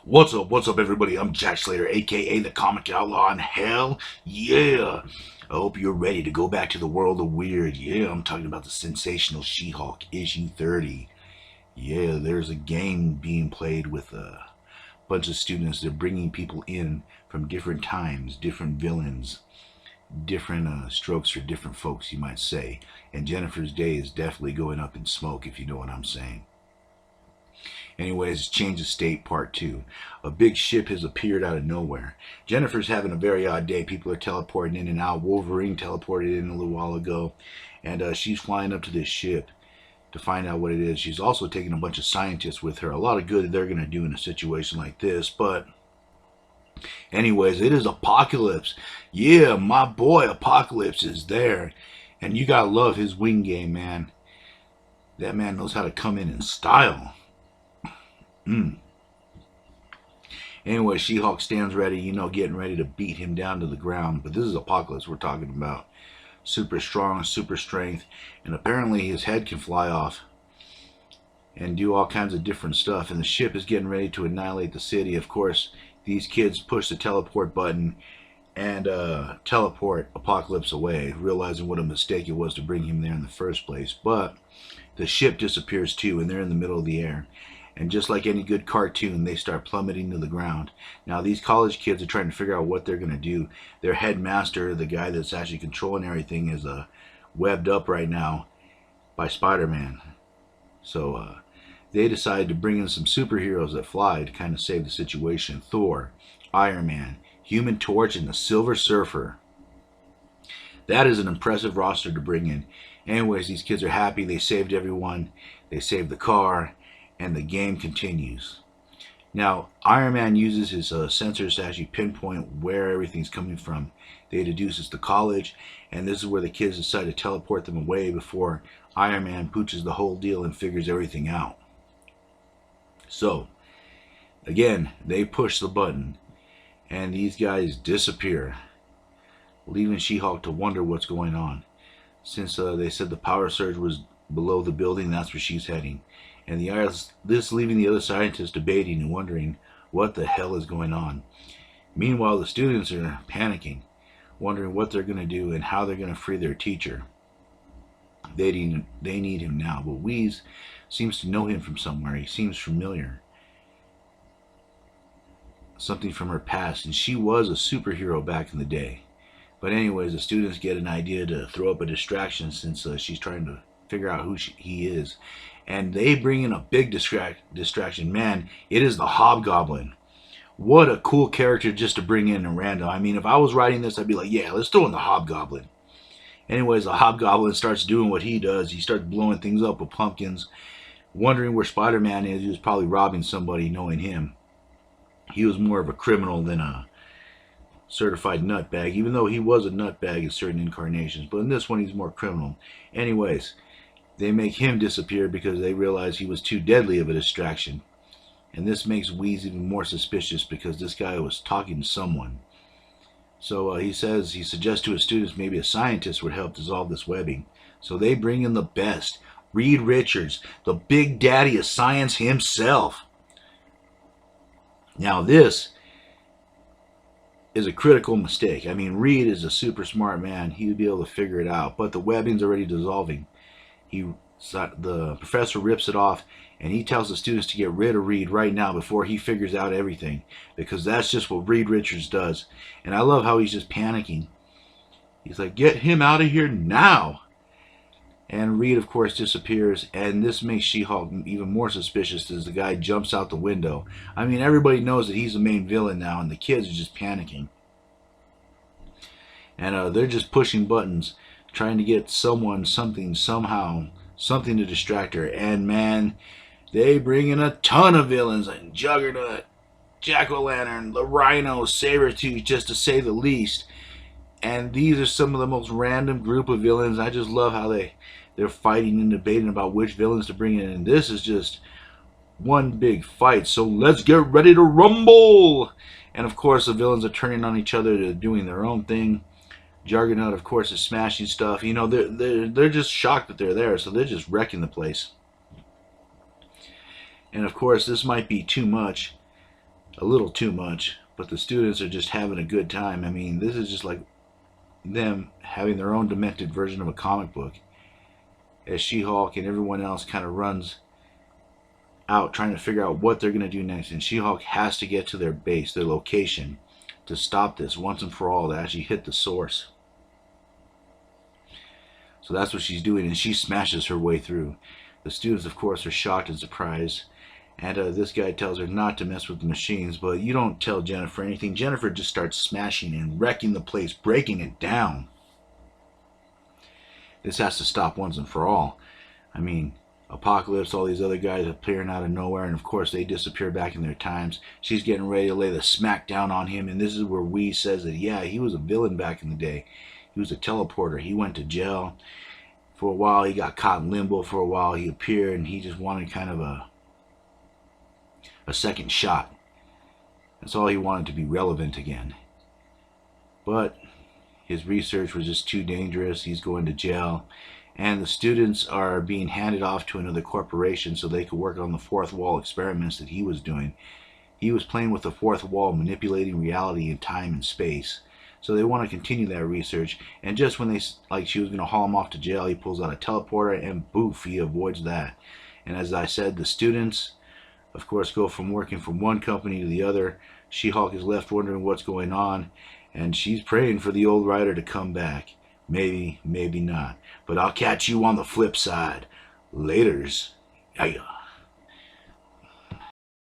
What's up, everybody? I'm Jack Slater, aka the Comic Outlaw, and hell yeah! I hope you're ready to go back to the world of weird. Yeah, I'm talking about the Sensational She Hulk, issue 30. Yeah, there's a game being played with a bunch of students. They're bringing people in from different times, different villains, different strokes for different folks, you might say. And Jennifer's day is definitely going up in smoke, if you know what I'm saying. Anyways, Change of State Part 2. A big ship has appeared out of nowhere. Jennifer's having a very odd day. People are teleporting in and out. Wolverine teleported in a little while ago. And she's flying up to this ship to find out what it is. She's also taking a bunch of scientists with her. A lot of good they're going to do in a situation like this. But anyways, it is Apocalypse. Yeah, my boy Apocalypse is there. And you got to love his wing game, man. That man knows how to come in style. Anyway, She-Hulk stands ready, getting ready to beat him down to the ground. But this is Apocalypse we're talking about. Super strong, super strength. And apparently his head can fly off and do all kinds of different stuff. And the ship is getting ready to annihilate the city. Of course, these kids push the teleport button and teleport Apocalypse away, realizing what a mistake it was to bring him there in the first place. But the ship disappears too, and they're in the middle of the air. And just like any good cartoon, they start plummeting to the ground. Now, these college kids are trying to figure out what they're going to do. Their headmaster, the guy that's actually controlling everything, is webbed up right now by Spider-Man. So they decide to bring in some superheroes that fly to kind of save the situation. Thor, Iron Man, Human Torch, and the Silver Surfer. That is an impressive roster to bring in. Anyways, these kids are happy. They saved everyone. They saved the car. And the game continues. Now, Iron Man uses his sensors to actually pinpoint where everything's coming from. They deduce it's the college, and this is where the kids decide to teleport them away before Iron Man pooches the whole deal and figures everything out. So, again, they push the button, and these guys disappear, leaving She-Hulk to wonder what's going on. Since they said the power surge was below the building, that's where she's heading. And this leaving the other scientists debating and wondering what the hell is going on. Meanwhile, the students are panicking, wondering what they're going to do and how they're going to free their teacher. They need him now, but Wheeze seems to know him from somewhere. He seems familiar. Something from her past, and she was a superhero back in the day. But anyways, the students get an idea to throw up a distraction since she's trying to figure out who he is. And they bring in a big distraction. Man, it is the Hobgoblin. What a cool character just to bring in random. I mean, if I was writing this, I'd be like, yeah, let's throw in the Hobgoblin. Anyways, the Hobgoblin starts doing what he does. He starts blowing things up with pumpkins, wondering where Spider-Man is. He was probably robbing somebody, knowing him. He was more of a criminal than a certified nutbag, even though he was a nutbag in certain incarnations. But in this one, he's more criminal. Anyways, they make him disappear because they realize he was too deadly of a distraction. And this makes Wheeze even more suspicious because this guy was talking to someone. So he suggests to his students maybe a scientist would help dissolve this webbing. So they bring in the best, Reed Richards, the big daddy of science himself. Now this is a critical mistake. I mean, Reed is a super smart man. He would be able to figure it out. But the webbing's already dissolving. The professor rips it off, and he tells the students to get rid of Reed right now before he figures out everything, because that's just what Reed Richards does. And I love how he's just panicking. He's like, get him out of here now. And Reed, of course, disappears, and this makes She-Hulk even more suspicious as the guy jumps out the window. I mean, everybody knows that he's the main villain now, and the kids are just panicking. And they're just pushing buttons, trying to get someone, something, somehow, something to distract her. And man, they bring in a ton of villains, like Juggernaut, Jack-O-Lantern, the Rhino, Sabretooth, just to say the least. And these are some of the most random group of villains. I just love how they're fighting and debating about which villains to bring in. And this is just one big fight. So let's get ready to rumble. And of course, the villains are turning on each other, to doing their own thing. Juggernaut, of course, is smashing stuff. You know, they're just shocked that they're there, so they're just wrecking the place. And of course, this might be too much. a little too much, but the students are just having a good time. I mean, this is just like them having their own demented version of a comic book, as She-Hulk and everyone else kind of runs out trying to figure out what they're going to do next. And She-Hulk has to get to their base, their location, to stop this once and for all, to actually hit the source. So that's what she's doing, and she smashes her way through. The students, of course, are shocked and surprised. And this guy tells her not to mess with the machines, but you don't tell Jennifer anything. Jennifer just starts smashing and wrecking the place, breaking it down. This has to stop once and for all. I mean, Apocalypse, all these other guys appearing out of nowhere, and of course they disappear back in their times. She's getting ready to lay the smack down on him, and this is where Wee says that, yeah, he was a villain back in the day. He was a teleporter. He went to jail. For a while, he got caught in limbo. For a while, he appeared, and he just wanted kind of a second shot. That's all he wanted, to be relevant again. But his research was just too dangerous. He's going to jail. And the students are being handed off to another corporation so they could work on the fourth wall experiments that he was doing. He was playing with the fourth wall, manipulating reality in time and space. So they want to continue that research. And just when she was going to haul him off to jail, he pulls out a teleporter and boof, he avoids that. And as I said, the students, of course, go from working from one company to the other. She-Hulk is left wondering what's going on, and she's praying for the old writer to come back. Maybe, maybe not. But I'll catch you on the flip side. Laters. Yeah.